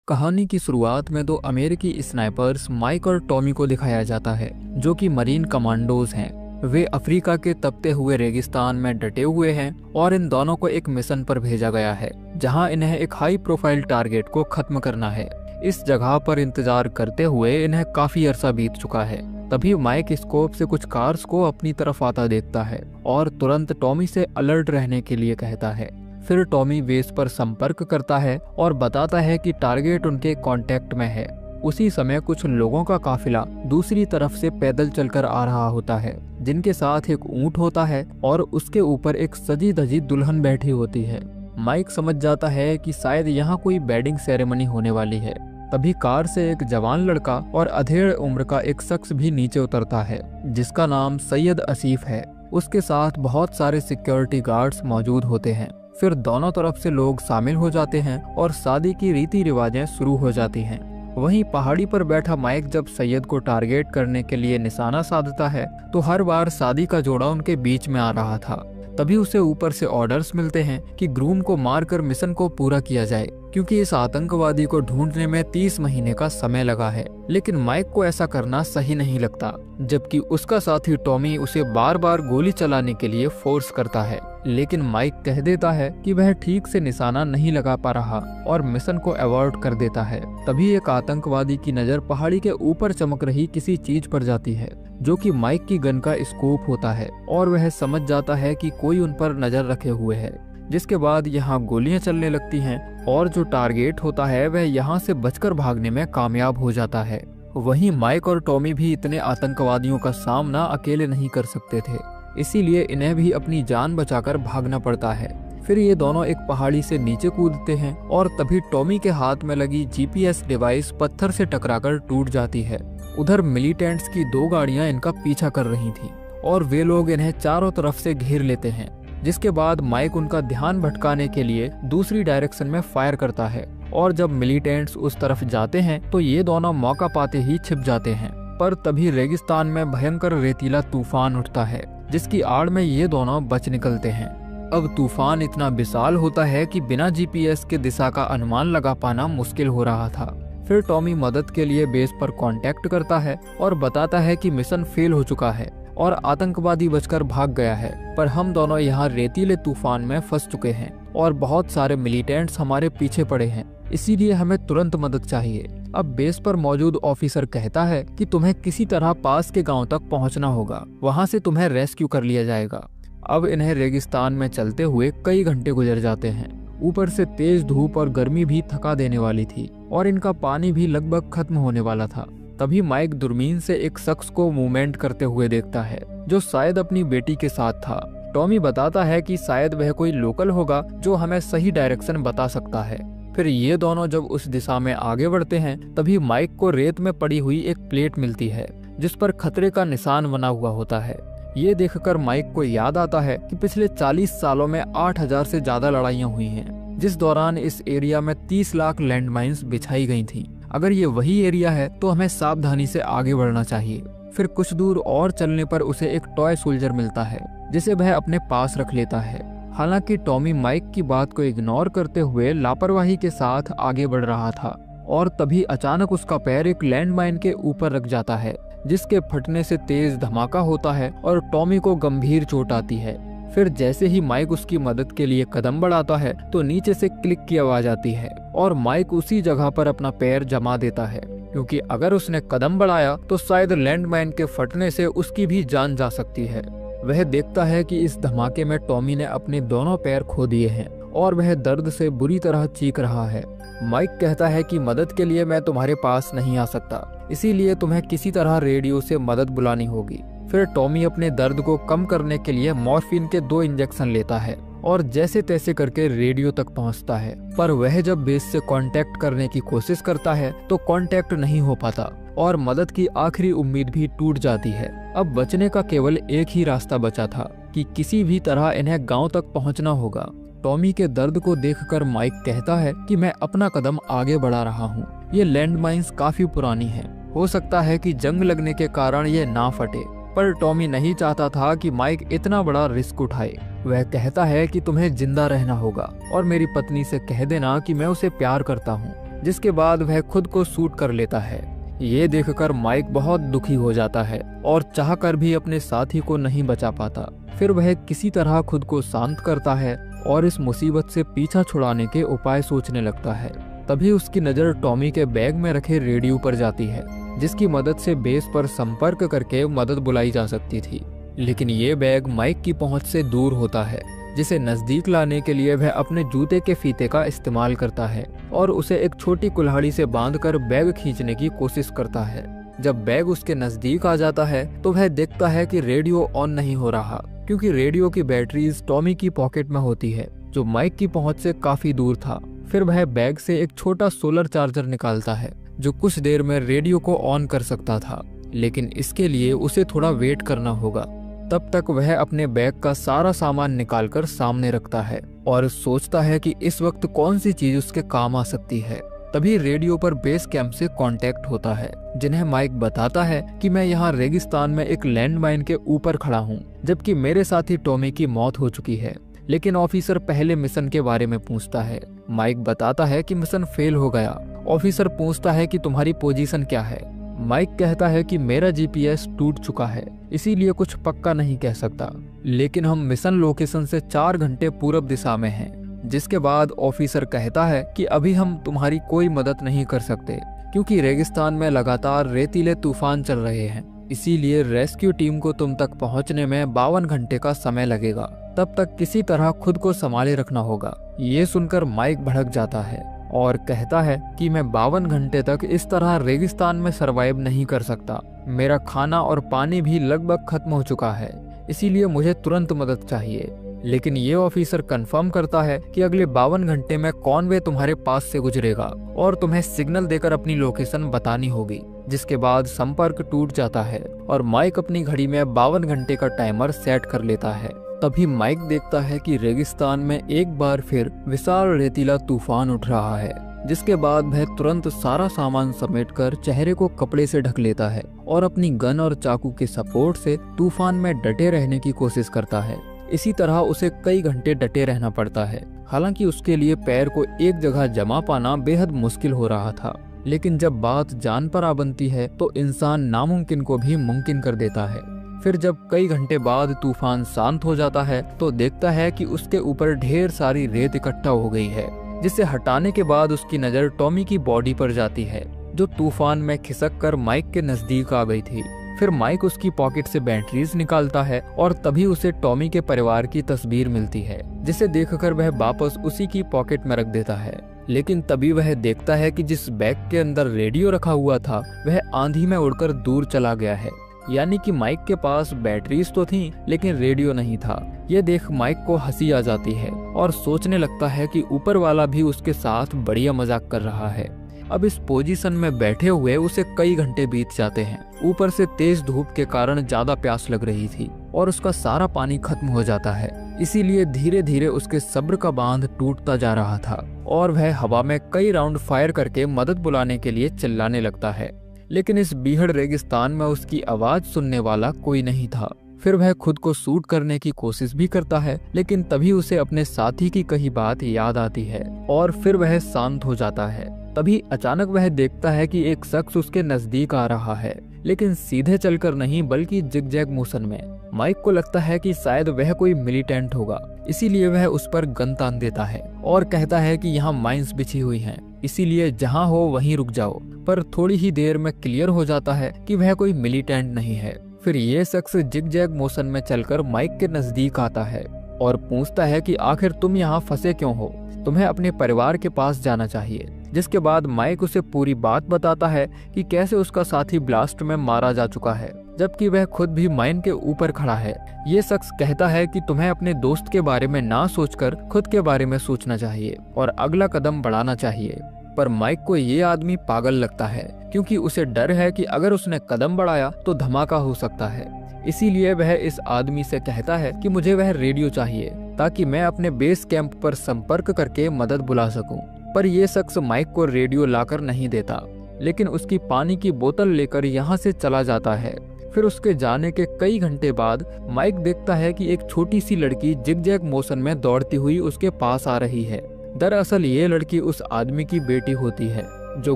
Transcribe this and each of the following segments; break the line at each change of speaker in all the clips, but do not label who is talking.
कहानी की शुरुआत में दो अमेरिकी स्नाइपर्स माइक और टॉमी को दिखाया जाता है, जो कि मरीन कमांडोज हैं। वे अफ्रीका के तपते हुए रेगिस्तान में डटे हुए हैं और इन दोनों को एक मिशन पर भेजा गया है, जहां इन्हें एक हाई प्रोफाइल टारगेट को खत्म करना है। इस जगह पर इंतजार करते हुए इन्हें काफी अरसा बीत चुका है। तभी माइक स्कोप से कुछ कार्स को अपनी तरफ आता देखता है और तुरंत टॉमी से अलर्ट रहने के लिए कहता है। फिर टॉमी बेस पर संपर्क करता है और बताता है कि टारगेट उनके कांटेक्ट में है। उसी समय कुछ लोगों का काफिला दूसरी तरफ से पैदल चलकर आ रहा होता है, जिनके साथ एक ऊंट होता है और उसके ऊपर एक सजी धजी दुल्हन बैठी होती है। माइक समझ जाता है कि शायद यहाँ कोई वेडिंग सेरेमनी होने वाली है। तभी कार से एक जवान लड़का और अधेड़ उम्र का एक शख्स भी नीचे उतरता है, जिसका नाम सैयद आसिफ है। उसके साथ बहुत सारे सिक्योरिटी गार्ड्स मौजूद होते हैं। फिर दोनों तरफ से लोग शामिल हो जाते हैं और शादी की रीति रिवाजें शुरू हो जाती हैं। वहीं पहाड़ी पर बैठा माइक जब सैयद को टारगेट करने के लिए निशाना साधता है, तो हर बार शादी का जोड़ा उनके बीच में आ रहा था। तभी उसे ऊपर से ऑर्डर्स मिलते हैं कि ग्रूम को मारकर मिशन को पूरा किया जाए, क्योंकि इस आतंकवादी को ढूंढने में 30 महीने का समय लगा है। लेकिन माइक को ऐसा करना सही नहीं लगता, जबकि उसका साथी टॉमी उसे बार बार गोली चलाने के लिए फोर्स करता है। लेकिन माइक कह देता है कि वह ठीक से निशाना नहीं लगा पा रहा और मिशन को अवॉइड कर देता है। तभी एक आतंकवादी की नजर पहाड़ी के ऊपर चमक रही किसी चीज पर जाती है, जो कि माइक की गन का स्कोप होता है, और वह समझ जाता है कि कोई उन पर नजर रखे हुए है। जिसके बाद यहाँ गोलियां चलने लगती हैं और जो टारगेट होता है वह यहाँ से बचकर भागने में कामयाब हो जाता है। वहीं माइक और टॉमी भी इतने आतंकवादियों का सामना अकेले नहीं कर सकते थे, इसीलिए इन्हें भी अपनी जान बचाकर भागना पड़ता है। फिर ये दोनों एक पहाड़ी से नीचे कूदते हैं और तभी टॉमी के हाथ में लगी जीपीएस डिवाइस पत्थर से टकराकर टूट जाती है। उधर मिलिटेंट्स की 2 गाड़ियां इनका पीछा कर रही थीं और वे लोग इन्हें चारों तरफ से घेर लेते हैं। जिसके बाद माइक उनका ध्यान भटकाने के लिए दूसरी डायरेक्शन में फायर करता है, और जब मिलिटेंट्स उस तरफ जाते हैं तो ये दोनों मौका पाते ही छिप जाते हैं। पर तभी रेगिस्तान में भयंकर रेतीला तूफान उठता है, जिसकी आड़ में ये दोनों बच निकलते हैं। अब तूफान इतना विशाल होता है कि बिना जीपीएस के दिशा का अनुमान लगा पाना मुश्किल हो रहा था। फिर टॉमी मदद के लिए बेस पर कांटेक्ट करता है और बताता है कि मिशन फेल हो चुका है और आतंकवादी बचकर भाग गया है, पर हम दोनों यहाँ रेतीले तूफान में फंस चुके हैं और बहुत सारे मिलिटेंट्स हमारे पीछे पड़े हैं, इसीलिए हमें तुरंत मदद चाहिए। अब बेस पर मौजूद ऑफिसर कहता है कि तुम्हें किसी तरह पास के गांव तक पहुंचना होगा, वहां से तुम्हें रेस्क्यू कर लिया जाएगा। अब इन्हें रेगिस्तान में चलते हुए कई घंटे गुजर जाते हैं। ऊपर से तेज धूप और गर्मी भी थका देने वाली थी और इनका पानी भी लगभग खत्म होने वाला था। तभी माइक दूरबीन से एक शख्स को मूवमेंट करते हुए देखता है, जो शायद अपनी बेटी के साथ था। टॉमी बताता है कि शायद वह कोई लोकल होगा जो हमें सही डायरेक्शन बता सकता है। फिर ये दोनों जब उस दिशा में आगे बढ़ते हैं, तभी माइक को रेत में पड़ी हुई एक प्लेट मिलती है, जिस पर खतरे का निशान बना हुआ होता है। ये देखकर माइक को याद आता है कि पिछले 40 सालों में 8000 से ज्यादा लड़ाइयाँ हुई हैं, जिस दौरान इस एरिया में 30 लाख लैंडमाइंस बिछाई गई थीं। अगर ये वही एरिया है तो हमें सावधानी से आगे बढ़ना चाहिए। फिर कुछ दूर और चलने पर उसे एक टॉय सोल्जर मिलता है, जिसे वह अपने पास रख लेता है। हालांकि टॉमी माइक की बात को इग्नोर करते हुए लापरवाही के साथ आगे बढ़ रहा था, और तभी अचानक उसका पैर एक लैंडमाइन के ऊपर रख जाता है, जिसके फटने से तेज धमाका होता है और टॉमी को गंभीर चोट आती है। फिर जैसे ही माइक उसकी मदद के लिए कदम बढ़ाता है तो नीचे से क्लिक की आवाज आती है और माइक उसी जगह पर अपना पैर जमा देता है, क्योंकि अगर उसने कदम बढ़ाया तो शायद लैंडमाइन के फटने से उसकी भी जान जा सकती है। वह देखता है कि इस धमाके में टॉमी ने अपने दोनों पैर खो दिए हैं और वह दर्द से बुरी तरह चीख रहा है। माइक कहता है कि मदद के लिए मैं तुम्हारे पास नहीं आ सकता, इसीलिए तुम्हें किसी तरह रेडियो से मदद बुलानी होगी। फिर टॉमी अपने दर्द को कम करने के लिए मॉर्फिन के 2 इंजेक्शन लेता है और जैसे तैसे करके रेडियो तक पहुंचता है। पर वह जब बेस से कांटेक्ट करने की कोशिश करता है तो कांटेक्ट नहीं हो पाता और मदद की आखिरी उम्मीद भी टूट जाती है। अब बचने का केवल एक ही रास्ता बचा था कि किसी भी तरह इन्हें गांव तक पहुंचना होगा। टॉमी के दर्द को देखकर माइक कहता है कि मैं अपना कदम आगे बढ़ा रहा हूँ। ये लैंडमाइंस काफी पुरानी है, हो सकता है कि जंग लगने के कारण ये ना फटे। पर टॉमी नहीं चाहता था कि माइक इतना बड़ा रिस्क उठाए। वह कहता है कि तुम्हें जिंदा रहना होगा और मेरी पत्नी से कह देना कि मैं उसे प्यार करता हूँ। जिसके बाद वह खुद को शूट कर लेता है। ये देखकर माइक बहुत दुखी हो जाता है और चाहकर भी अपने साथी को नहीं बचा पाता। फिर वह किसी तरह खुद को शांत करता है और इस मुसीबत से पीछा छुड़ाने के उपाय सोचने लगता है। तभी उसकी नज़र टॉमी के बैग में रखे रेडियो पर जाती है, जिसकी मदद से बेस पर संपर्क करके मदद बुलाई जा सकती थी। लेकिन ये बैग माइक की पहुंच से दूर होता है, जिसे नजदीक लाने के लिए वह अपने जूते के फीते का इस्तेमाल करता है और उसे एक छोटी कुल्हाड़ी से बांधकर बैग खींचने की कोशिश करता है। जब बैग उसके नजदीक आ जाता है तो वह देखता है कि रेडियो ऑन नहीं हो रहा, क्योंकि रेडियो की बैटरीज टॉमी की पॉकेट में होती है, जो माइक की पहुंच से काफी दूर था। फिर वह बैग से एक छोटा सोलर चार्जर निकालता है, जो कुछ देर में रेडियो को ऑन कर सकता था, लेकिन इसके लिए उसे थोड़ा वेट करना होगा। तब तक वह अपने बैग का सारा सामान निकालकर सामने रखता है और सोचता है कि इस वक्त कौन सी चीज उसके काम आ सकती है। तभी रेडियो पर बेस कैंप से कांटेक्ट होता है, जिन्हें माइक बताता है कि मैं यहाँ रेगिस्तान में एक लैंडमाइन के ऊपर खड़ा हूँ, जबकि मेरे साथी टॉमी की मौत हो चुकी है। लेकिन ऑफिसर पहले मिशन के बारे में पूछता है। माइक बताता है कि मिशन फेल हो गया। ऑफिसर पूछता है कि तुम्हारी पोजीशन क्या है। माइक कहता है कि मेरा जीपीएस टूट चुका है, इसीलिए कुछ पक्का नहीं कह सकता, लेकिन हम मिशन लोकेशन से 4 घंटे पूरब दिशा में हैं। जिसके बाद ऑफिसर कहता है कि अभी हम तुम्हारी कोई मदद नहीं कर सकते, क्योंकि रेगिस्तान में लगातार रेतीले तूफान चल रहे हैं, इसीलिए रेस्क्यू टीम को तुम तक पहुंचने में 52 घंटे का समय लगेगा। तब तक किसी तरह खुद को संभाले रखना होगा। ये सुनकर माइक भड़क जाता है और कहता है कि मैं 52 घंटे तक इस तरह रेगिस्तान में सरवाइव नहीं कर सकता। मेरा खाना और पानी भी लगभग खत्म हो चुका है, इसीलिए मुझे तुरंत मदद चाहिए। लेकिन ये ऑफिसर कंफर्म करता है कि अगले 52 घंटे में कॉनवे तुम्हारे पास से गुजरेगा और तुम्हें सिग्नल देकर अपनी लोकेशन बतानी होगी। जिसके बाद संपर्क टूट जाता है और माइक अपनी घड़ी में 52 घंटे का टाइमर सेट कर लेता है। तभी माइक देखता है कि रेगिस्तान में एक बार फिर विशाल रेतीला तूफान उठ रहा है, जिसके बाद वह तुरंत सारा सामान समेटकर चेहरे को कपड़े से ढक लेता है और अपनी गन और चाकू के सपोर्ट से तूफान में डटे रहने की कोशिश करता है। इसी तरह उसे कई घंटे डटे रहना पड़ता है, हालांकि उसके लिए पैर को एक जगह जमा पाना बेहद मुश्किल हो रहा था। लेकिन जब बात जान पर आ बनती है तो इंसान नामुमकिन को भी मुमकिन कर देता है। फिर जब कई घंटे बाद तूफान शांत हो जाता है तो देखता है कि उसके ऊपर ढेर सारी रेत इकट्ठा हो गई है, जिसे हटाने के बाद उसकी नज़र टॉमी की बॉडी पर जाती है, जो तूफान में खिसक कर माइक के नजदीक आ गई थी। फिर माइक उसकी पॉकेट से बैटरीज निकालता है और तभी उसे टॉमी के परिवार की तस्वीर मिलती है, जिसे देखकर वह वापस उसी की पॉकेट में रख देता है। लेकिन तभी वह देखता है कि जिस बैग के अंदर रेडियो रखा हुआ था वह आंधी में उड़कर दूर चला गया है। यानी कि माइक के पास बैटरीज तो थी, लेकिन रेडियो नहीं था। यह देख माइक को हंसी आ जाती है और सोचने लगता है कि ऊपर वाला भी उसके साथ बढ़िया मजाक कर रहा है। अब इस पोजीशन में बैठे हुए उसे कई घंटे बीत जाते हैं। ऊपर से तेज धूप के कारण ज्यादा प्यास लग रही थी और उसका सारा पानी खत्म हो जाता है, इसीलिए धीरे धीरे उसके सब्र का बांध टूटता जा रहा था और वह हवा में कई राउंड फायर करके मदद बुलाने के लिए चिल्लाने लगता है। लेकिन इस बीहड़ रेगिस्तान में उसकी आवाज सुनने वाला कोई नहीं था। फिर वह खुद को शूट करने की कोशिश भी करता है, लेकिन तभी उसे अपने साथी की कही बात याद आती है और फिर वह शांत हो जाता है। तभी अचानक वह देखता है कि एक शख्स उसके नजदीक आ रहा है, लेकिन सीधे चलकर नहीं बल्कि जिगजैग मोशन में। माइक को लगता है कि शायद वह कोई मिलिटेंट होगा, इसीलिए वह उस पर गन तान देता है और कहता है कि यहाँ माइंस बिछी हुई हैं, इसीलिए जहाँ हो वहीं रुक जाओ। पर थोड़ी ही देर में क्लियर हो जाता है कि वह कोई मिलिटेंट नहीं है। फिर ये शख्स जिगजैग मोशन में चलकर माइक के नजदीक आता है और पूछता है कि आखिर तुम यहाँ फंसे क्यों हो, तुम्हें अपने परिवार के पास जाना चाहिए। जिसके बाद माइक उसे पूरी बात बताता है कि कैसे उसका साथी ब्लास्ट में मारा जा चुका है, जबकि वह खुद भी माइन के ऊपर खड़ा है। ये शख्स कहता है कि तुम्हें अपने दोस्त के बारे में ना सोचकर खुद के बारे में सोचना चाहिए और अगला कदम बढ़ाना चाहिए। पर माइक को ये आदमी पागल लगता है, क्योंकि उसे डर है कि अगर उसने कदम बढ़ाया तो धमाका हो सकता है। इसीलिए वह इस आदमी से कहता है कि मुझे वह रेडियो चाहिए ताकि मैं अपने बेस कैंप पर संपर्क करके मदद बुला सकूं। पर यह शख्स माइक को रेडियो लाकर नहीं देता, लेकिन उसकी पानी की बोतल लेकर यहाँ से चला जाता है। फिर उसके जाने के कई घंटे बाद माइक देखता है कि एक छोटी सी लड़की जिगजैग मोशन में दौड़ती हुई उसके पास आ रही है। दरअसल ये लड़की उस आदमी की बेटी होती है जो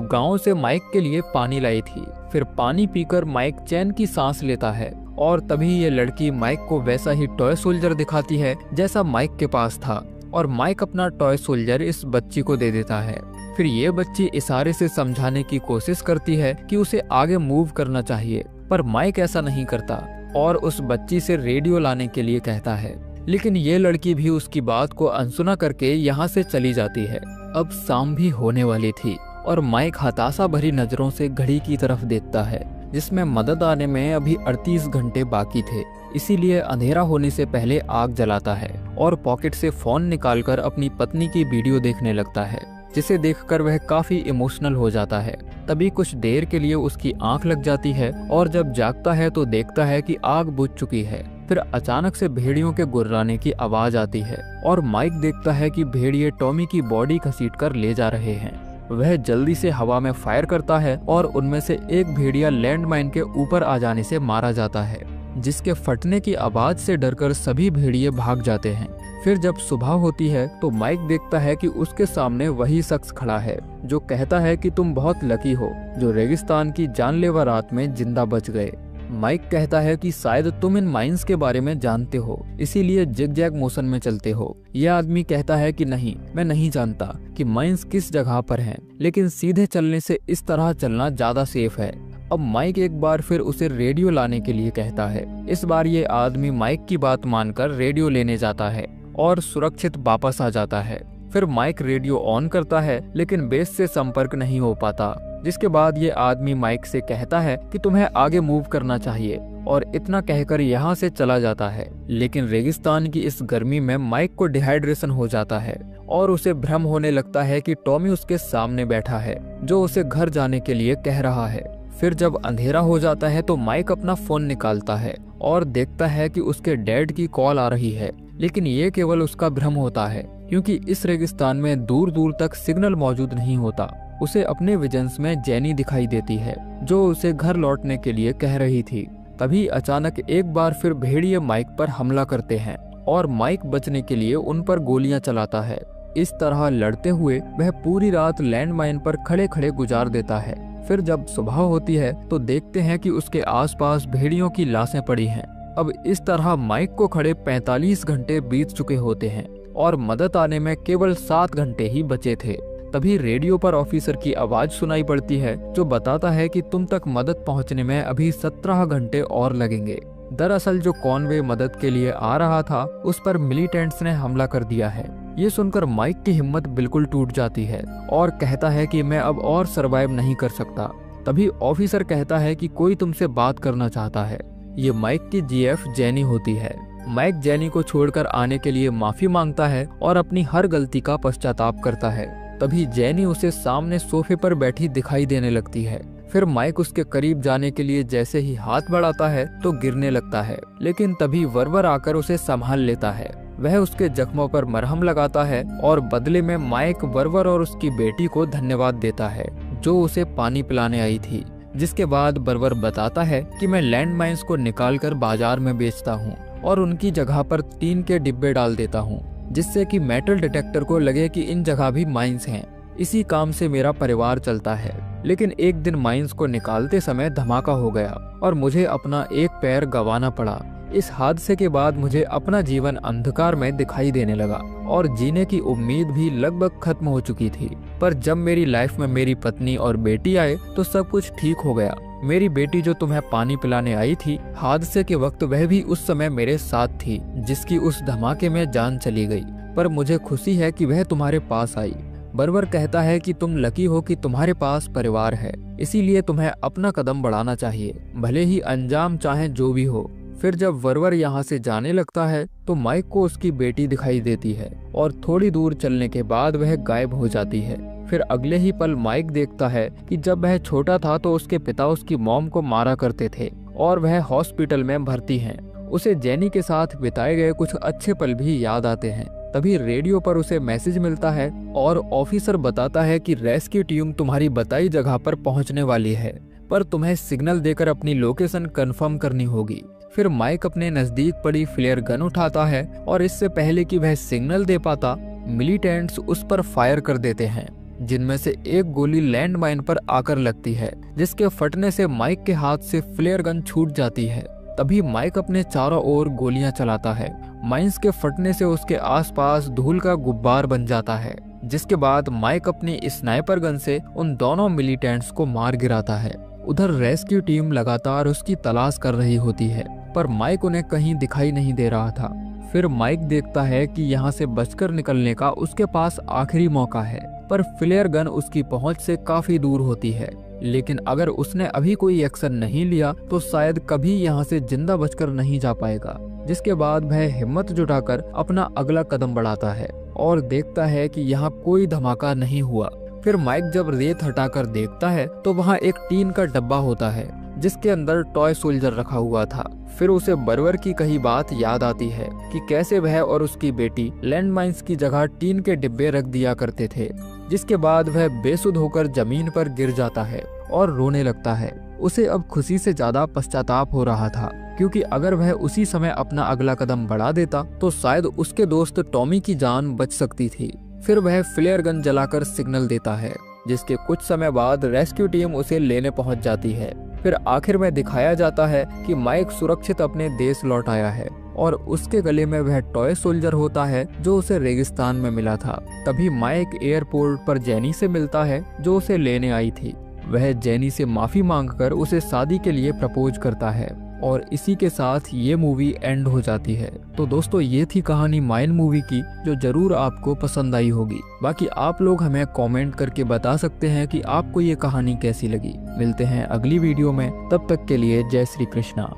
गांव से माइक के लिए पानी लाई थी। फिर पानी पीकर माइक चैन की सांस लेता है और तभी ये लड़की माइक को वैसा ही टॉय सोल्जर दिखाती है जैसा माइक के पास था, और माइक अपना टॉय सोल्जर इस बच्ची को दे देता है। फिर ये बच्ची इशारे से समझाने की कोशिश करती है कि उसे आगे मूव करना चाहिए, पर माइक ऐसा नहीं करता और उस बच्ची से रेडियो लाने के लिए कहता है। लेकिन ये लड़की भी उसकी बात को अनसुना करके यहाँ से चली जाती है। अब शाम भी होने वाली थी और माइक हताशा भरी नजरों से घड़ी की तरफ देखता है जिसमें मदद आने में अभी 38 घंटे बाकी थे। इसीलिए अंधेरा होने से पहले आग जलाता है और पॉकेट से फोन निकालकर अपनी पत्नी की वीडियो देखने लगता है, जिसे देखकर वह काफी इमोशनल हो जाता है। तभी कुछ देर के लिए उसकी आंख लग जाती है और जब जागता है तो देखता है कि आग बुझ चुकी है। फिर अचानक से भेड़ियों के गुर्राने की आवाज आती है और माइक देखता है कि भेड़िए टॉमी की बॉडी घसीटकर ले जा रहे हैं। वह जल्दी से हवा में फायर करता है और उनमें से एक भेड़िया लैंडमाइन के ऊपर आ जाने से मारा जाता है, जिसके फटने की आवाज से डरकर सभी भेड़िए भाग जाते हैं। फिर जब सुबह होती है तो माइक देखता है कि उसके सामने वही शख्स खड़ा है जो कहता है कि तुम बहुत लकी हो जो रेगिस्तान की जानलेवा रात में जिंदा बच गए। माइक कहता है कि शायद तुम इन माइंस के बारे में जानते हो, इसीलिए जिग-जैग मोशन में चलते हो। यह आदमी कहता है कि नहीं, मैं नहीं जानता कि माइंस किस जगह पर हैं, लेकिन सीधे चलने से इस तरह चलना ज्यादा सेफ है। अब माइक एक बार फिर उसे रेडियो लाने के लिए कहता है। इस बार ये आदमी माइक की बात मानकर रेडियो लेने जाता है और सुरक्षित वापस आ जाता है। फिर माइक रेडियो ऑन करता है लेकिन बेस से संपर्क नहीं हो पाता, जिसके बाद ये आदमी माइक से कहता है कि तुम्हें आगे मूव करना चाहिए और इतना कहकर यहाँ से चला जाता है। लेकिन रेगिस्तान की इस गर्मी में माइक को डिहाइड्रेशन हो जाता है और उसे भ्रम होने लगता है कि टॉमी उसके सामने बैठा है जो उसे घर जाने के लिए कह रहा है। फिर जब अंधेरा हो जाता है तो माइक अपना फोन निकालता है और देखता है कि उसके डैड की कॉल आ रही है, लेकिन ये केवल उसका भ्रम होता है क्योंकि इस रेगिस्तान में दूर दूर तक सिग्नल मौजूद नहीं होता। उसे अपने विजन्स में जेनी दिखाई देती है जो उसे घर लौटने के लिए कह रही थी। तभी अचानक एक बार फिर भेड़िए माइक पर हमला करते हैं और माइक बचने के लिए उन पर गोलियां चलाता है। इस तरह लड़ते हुए वह पूरी रात लैंडमाइन पर खड़े खड़े गुजार देता है। फिर जब सुबह होती है तो देखते हैं कि उसके आसपास भेड़ियों की लाशें पड़ी हैं। अब इस तरह माइक को खड़े 45 घंटे बीत चुके होते हैं और मदद आने में केवल 7 घंटे ही बचे थे। तभी रेडियो पर ऑफिसर की आवाज सुनाई पड़ती है जो बताता है कि तुम तक मदद पहुंचने में अभी 17 घंटे और लगेंगे। दरअसल जो कॉनवे मदद के लिए आ रहा था उस पर मिलिटेंट्स ने हमला कर दिया है। ये सुनकर माइक की हिम्मत बिल्कुल टूट जाती है और कहता है कि मैं अब और सरवाइव नहीं कर सकता। तभी ऑफिसर कहता है कि कोई तुमसे बात करना चाहता है। ये माइक की जीएफ जेनी होती है। माइक जेनी को छोड़कर आने के लिए माफी मांगता है और अपनी हर गलती का पश्चाताप करता है। तभी जेनी उसे सामने सोफे पर बैठी दिखाई देने लगती है। फिर माइक उसके करीब जाने के लिए जैसे ही हाथ बढ़ाता है तो गिरने लगता है, लेकिन तभी वर्वर आकर उसे संभाल लेता है। वह उसके जख्मों पर मरहम लगाता है और बदले में माइक वर्वर और उसकी बेटी को धन्यवाद देता है जो उसे पानी पिलाने आई थी। जिसके बाद वर्वर बताता है कि मैं लैंड माइंस को निकालकर बाजार में बेचता हूँ और उनकी जगह पर टीन के डिब्बे डाल देता हूँ, जिससे कि मेटल डिटेक्टर को लगे कि इन जगह भी माइंस हैं। इसी काम से मेरा परिवार चलता है। लेकिन एक दिन माइंस को निकालते समय धमाका हो गया और मुझे अपना एक पैर गंवाना पड़ा। इस हादसे के बाद मुझे अपना जीवन अंधकार में दिखाई देने लगा और जीने की उम्मीद भी लगभग खत्म हो चुकी थी। पर जब मेरी लाइफ में मेरी पत्नी और बेटी आए तो सब कुछ ठीक हो गया। मेरी बेटी जो तुम्हें पानी पिलाने आई थी, हादसे के वक्त वह भी उस समय मेरे साथ थी, जिसकी उस धमाके में जान चली गई। पर मुझे खुशी है कि वह तुम्हारे पास आई। वर्वर कहता है कि तुम लकी हो कि तुम्हारे पास परिवार है, इसीलिए तुम्हें अपना कदम बढ़ाना चाहिए, भले ही अंजाम चाहे जो भी हो। फिर जब वर्वर यहाँ से जाने लगता है तो माइक को उसकी बेटी दिखाई देती है और थोड़ी दूर चलने के बाद वह गायब हो जाती है। फिर अगले ही पल माइक देखता है कि जब वह छोटा था तो उसके पिता उसकी मॉम को मारा करते थे और वह हॉस्पिटल में भर्ती हैं। उसे जेनी के साथ बिताए गए कुछ अच्छे पल भी याद आते हैं। तभी रेडियो पर उसे मैसेज मिलता है और ऑफिसर बताता है कि रेस्क्यू टीम तुम्हारी बताई जगह पर पहुंचने वाली है, पर तुम्हें सिग्नल देकर अपनी लोकेशन कंफर्म करनी होगी। फिर माइक अपने नजदीक पड़ी फ्लेयर गन उठाता है और इससे पहले कि वह सिग्नल दे पाता, मिलिटेंट्स उस पर फायर कर देते हैं, जिनमें से एक गोली लैंड माइन पर आकर लगती है, जिसके फटने से माइक के हाथ से फ्लेयर गन छूट जाती है। तभी माइक अपने चारों ओर गोलियां चलाता है। माइंस के फटने से उसके आसपास धूल का गुब्बार बन जाता है, जिसके बाद माइक अपनी स्नाइपर गन से उन दोनों मिलिटेंट्स को मार गिराता है। उधर रेस्क्यू टीम लगातार उसकी तलाश कर रही होती है, पर माइक उन्हें कहीं दिखाई नहीं दे रहा था। फिर माइक देखता है कि यहाँ से बचकर निकलने का उसके पास आखिरी मौका है, पर फ्लेयर गन उसकी पहुंच से काफी दूर होती है। लेकिन अगर उसने अभी कोई एक्शन नहीं लिया तो शायद कभी यहाँ से जिंदा बचकर नहीं जा पाएगा। जिसके बाद वह हिम्मत जुटाकर अपना अगला कदम बढ़ाता है और देखता है कि यहाँ कोई धमाका नहीं हुआ। फिर माइक जब रेत हटाकर देखता है तो वहाँ एक टीन का डब्बा होता है, जिसके अंदर टॉय सोल्जर रखा हुआ था। फिर उसे बर्बर की कही बात याद आती है कि कैसे वह और उसकी बेटी लैंड माइंस की जगह टीन के डिब्बे रख दिया करते थे। जिसके बाद वह बेसुध होकर जमीन पर गिर जाता है और रोने लगता है। उसे अब खुशी से ज्यादा पश्चाताप हो रहा था, क्योंकि अगर वह उसी समय अपना अगला कदम बढ़ा देता तो शायद उसके दोस्त टॉमी की जान बच सकती थी। फिर वह फ्लेयर गन जलाकर सिग्नल देता है, जिसके कुछ समय बाद रेस्क्यू टीम उसे लेने पहुंच जाती है। फिर आखिर में दिखाया जाता है कि माइक सुरक्षित अपने देश लौट आया है और उसके गले में वह टॉय सोल्जर होता है जो उसे रेगिस्तान में मिला था। तभी माइक एयरपोर्ट पर जेनी से मिलता है, जो उसे लेने आई थी। वह जेनी से माफी मांगकर उसे शादी के लिए प्रपोज करता है और इसी के साथ ये मूवी एंड हो जाती है। तो दोस्तों, ये थी कहानी माइन मूवी की, जो जरूर आपको पसंद आई होगी। बाकी आप लोग हमें कमेंट करके बता सकते हैं कि आपको ये कहानी कैसी लगी। मिलते हैं अगली वीडियो में, तब तक के लिए जय श्री कृष्णा।